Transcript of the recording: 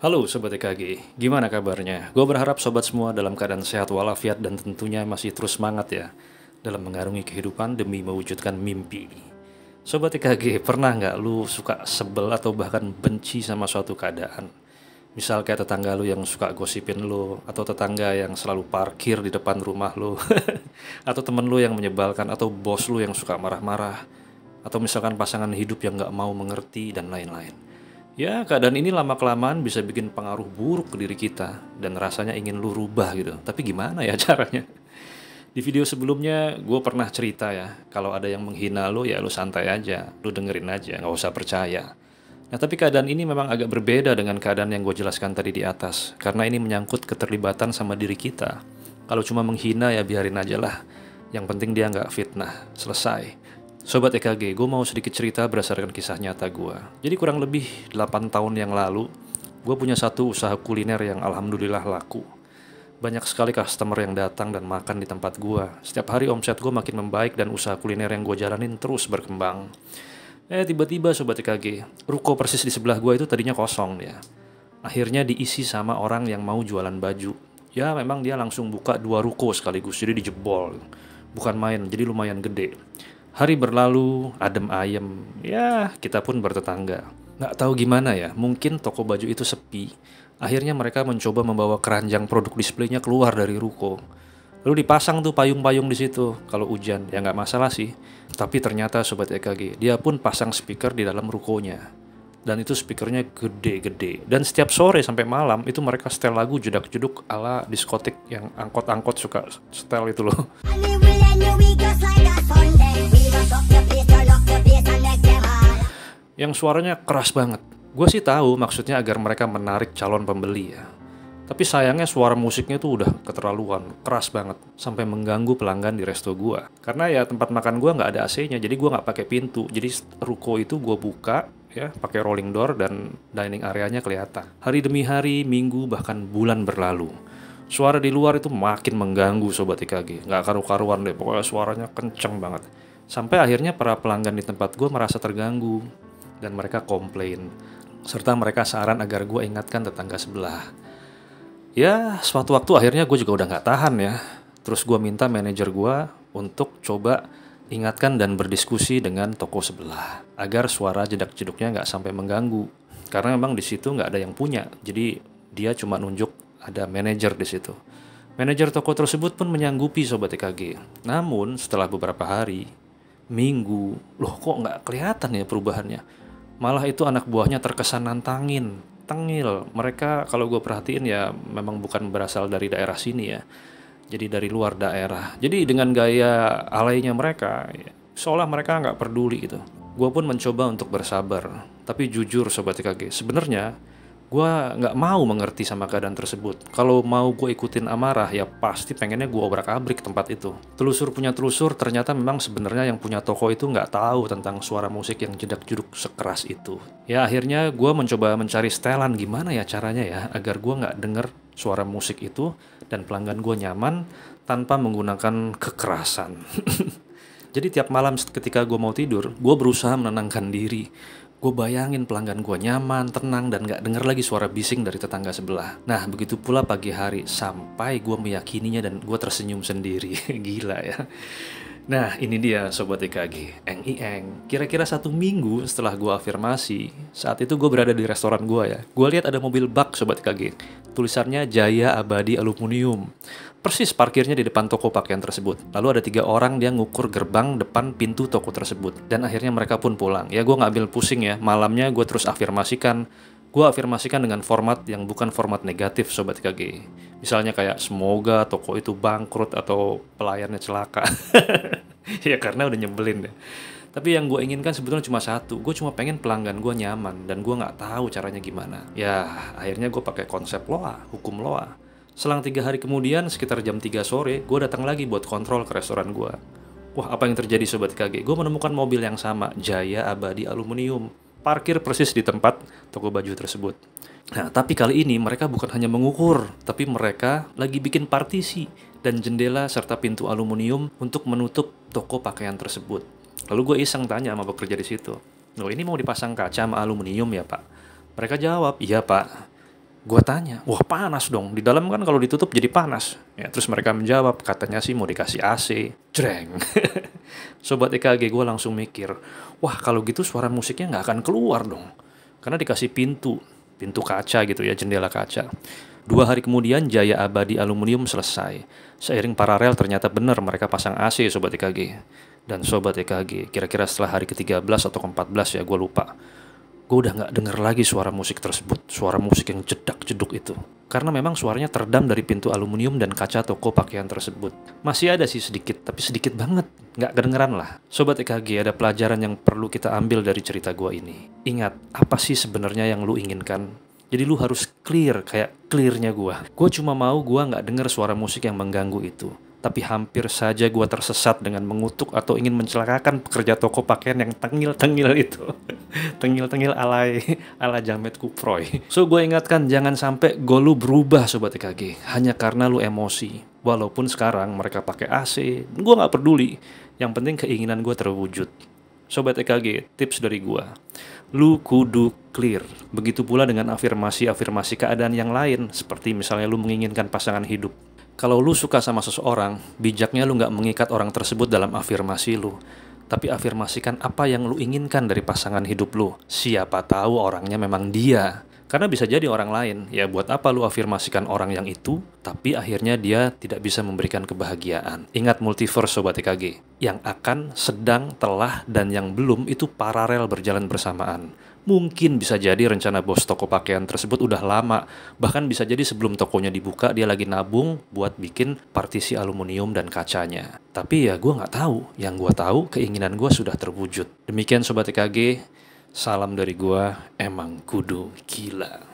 Halo Sobat EKG, gimana kabarnya? Gue berharap sobat semua dalam keadaan sehat walafiat dan tentunya masih terus semangat ya dalam mengarungi kehidupan demi mewujudkan mimpi. Sobat EKG, pernah nggak lu suka sebel atau bahkan benci sama suatu keadaan? Misal kayak tetangga lu yang suka gosipin lu, atau tetangga yang selalu parkir di depan rumah lu, atau temen lu yang menyebalkan, atau bos lu yang suka marah-marah, atau misalkan pasangan hidup yang nggak mau mengerti, dan lain-lain. Ya, keadaan ini lama-kelamaan bisa bikin pengaruh buruk ke diri kita dan rasanya ingin lu rubah gitu. Tapi gimana ya caranya? Di video sebelumnya gue pernah cerita ya, kalau ada yang menghina lu ya lu santai aja, lu dengerin aja, nggak usah percaya. Nah, tapi keadaan ini memang agak berbeda dengan keadaan yang gue jelaskan tadi di atas, karena ini menyangkut keterlibatan sama diri kita. Kalau cuma menghina ya biarin aja lah, yang penting dia nggak fitnah, selesai. Sobat EKG, gue mau sedikit cerita berdasarkan kisah nyata gue. Jadi kurang lebih 8 tahun yang lalu, gue punya satu usaha kuliner yang alhamdulillah laku. Banyak sekali customer yang datang dan makan di tempat gue. Setiap hari omset gue makin membaik dan usaha kuliner yang gue jalanin terus berkembang. Tiba-tiba Sobat EKG, ruko persis di sebelah gue itu tadinya kosong ya. Akhirnya diisi sama orang yang mau jualan baju. Ya memang dia langsung buka 2 ruko sekaligus, jadi dijebol. Bukan main, jadi lumayan gede. Hari berlalu, adem ayem, ya kita pun bertetangga. Nggak tahu gimana ya, mungkin toko baju itu sepi. Akhirnya mereka mencoba membawa keranjang produk displaynya keluar dari ruko. Lalu dipasang tuh payung-payung di situ. Kalau hujan, ya nggak masalah sih. Tapi ternyata Sobat EKG, dia pun pasang speaker di dalam rukonya. Dan itu speakernya gede-gede. Dan setiap sore sampai malam, itu mereka setel lagu jedak-jeduk ala diskotik yang angkot-angkot suka setel itu loh. Yang suaranya keras banget. Gue sih tahu maksudnya agar mereka menarik calon pembeli ya. Tapi sayangnya suara musiknya tuh udah keterlaluan, keras banget, sampai mengganggu pelanggan di resto gue. Karena ya tempat makan gue nggak ada AC-nya, jadi gue nggak pakai pintu. Jadi ruko itu gue buka ya, pakai rolling door dan dining areanya kelihatan. Hari demi hari, minggu bahkan bulan berlalu. Suara di luar itu makin mengganggu Sobat IKG, nggak karu-karuan deh, pokoknya suaranya kenceng banget. Sampai akhirnya para pelanggan di tempat gue merasa terganggu dan mereka komplain, serta mereka saran agar gue ingatkan tetangga sebelah. Ya, suatu waktu akhirnya gue juga udah nggak tahan ya. Terus gue minta manajer gue untuk coba ingatkan dan berdiskusi dengan toko sebelah agar suara jedak-jeduknya nggak sampai mengganggu. Karena memang di situ nggak ada yang punya, jadi dia cuma nunjuk ada manajer di situ. Manajer toko tersebut pun menyanggupi Sobat EKG. Namun setelah beberapa hari, minggu, loh kok nggak kelihatan ya perubahannya. Malah itu anak buahnya terkesan nantangin, tengil. Mereka kalau gue perhatiin ya memang bukan berasal dari daerah sini ya. Jadi dari luar daerah. Jadi dengan gaya alaynya mereka, ya, seolah mereka nggak peduli gitu. Gue pun mencoba untuk bersabar. Tapi jujur Sobat IKG, sebenarnya gue nggak mau mengerti sama keadaan tersebut. Kalau mau gue ikutin amarah, ya pasti pengennya gue obrak-abrik tempat itu. Telusur punya telusur, ternyata memang sebenarnya yang punya toko itu nggak tahu tentang suara musik yang jedak-jeduk sekeras itu. Ya akhirnya gue mencoba mencari setelan gimana ya caranya ya, agar gue nggak denger suara musik itu dan pelanggan gue nyaman tanpa menggunakan kekerasan. Jadi tiap malam ketika gue mau tidur, gue berusaha menenangkan diri. Gue bayangin pelanggan gue nyaman, tenang, dan gak denger lagi suara bising dari tetangga sebelah. Nah, begitu pula pagi hari, sampai gue meyakininya dan gue tersenyum sendiri. Gila ya. Nah, ini dia Sobat EKG, eng-eng. Kira-kira 1 minggu setelah gue afirmasi, saat itu gue berada di restoran gue ya. Gue lihat ada mobil bak Sobat EKG, tulisannya Jaya Abadi Aluminium. Persis parkirnya di depan toko pakaian tersebut. Lalu ada 3 orang dia ngukur gerbang depan pintu toko tersebut. Dan akhirnya mereka pun pulang. Ya gue gak ambil pusing ya, malamnya gue terus afirmasikan. Gue afirmasikan dengan format yang bukan format negatif Sobat KG. Misalnya kayak semoga toko itu bangkrut atau pelayannya celaka. Ya karena udah nyebelin deh. Tapi yang gue inginkan sebetulnya cuma satu. Gue cuma pengen pelanggan gue nyaman dan gue gak tahu caranya gimana. Ya akhirnya gue pakai konsep LOA, hukum LOA. Selang 3 hari kemudian, sekitar jam 3 sore, gue datang lagi buat kontrol ke restoran gue. Wah, apa yang terjadi Sobat KG? Gue menemukan mobil yang sama, Jaya Abadi Aluminium. Parkir persis di tempat toko baju tersebut. Nah, tapi kali ini mereka bukan hanya mengukur, tapi mereka lagi bikin partisi dan jendela serta pintu aluminium untuk menutup toko pakaian tersebut. Lalu gue iseng tanya sama pekerja di situ, "Loh, ini mau dipasang kaca sama aluminium ya, Pak?" Mereka jawab, "Iya, Pak." Gue tanya, wah panas dong, di dalam kan kalau ditutup jadi panas. Ya, terus mereka menjawab, katanya sih mau dikasih AC. Jreng. Sobat EKG, gue langsung mikir, wah kalau gitu suara musiknya nggak akan keluar dong. Karena dikasih pintu kaca gitu ya, jendela kaca. 2 hari kemudian Jaya Abadi Aluminium selesai. Seiring paralel ternyata benar mereka pasang AC Sobat EKG. Dan Sobat EKG, kira-kira setelah hari ke-13 atau ke-14 ya, gue lupa. Gue udah nggak denger lagi suara musik tersebut, suara musik yang jedak-jeduk itu. Karena memang suaranya teredam dari pintu aluminium dan kaca toko pakaian tersebut. Masih ada sih sedikit, tapi sedikit banget, nggak kedengeran lah. Sobat EKG, ada pelajaran yang perlu kita ambil dari cerita gue ini. Ingat, apa sih sebenarnya yang lu inginkan? Jadi lu harus clear, kayak clearnya gue. Gue cuma mau gue nggak denger suara musik yang mengganggu itu. Tapi hampir saja gue tersesat dengan mengutuk atau ingin mencelakakan pekerja toko pakaian yang tengil-tengil itu. Tengil-tengil ala Jamet Kuproy. So gue ingatkan jangan sampai goal lu berubah Sobat EKG hanya karena lu emosi. Walaupun sekarang mereka pakai AC, gue gak peduli. Yang penting keinginan gue terwujud. Sobat EKG, tips dari gue, lu kudu clear. Begitu pula dengan afirmasi-afirmasi keadaan yang lain. Seperti misalnya lu menginginkan pasangan hidup. Kalau lu suka sama seseorang, bijaknya lu gak mengikat orang tersebut dalam afirmasi lu. Tapi afirmasikan apa yang lu inginkan dari pasangan hidup lu. Siapa tahu orangnya memang dia. Karena bisa jadi orang lain. Ya buat apa lu afirmasikan orang yang itu, tapi akhirnya dia tidak bisa memberikan kebahagiaan. Ingat multiverse Sobat EKG. Yang akan, sedang, telah, dan yang belum itu paralel berjalan bersamaan. Mungkin bisa jadi rencana bos toko pakaian tersebut udah lama. Bahkan bisa jadi sebelum tokonya dibuka dia lagi nabung buat bikin partisi aluminium dan kacanya. Tapi ya gue nggak tahu. Yang gue tahu keinginan gue sudah terwujud. Demikian Sobat EKG. Salam dari gue, emang kudu gila.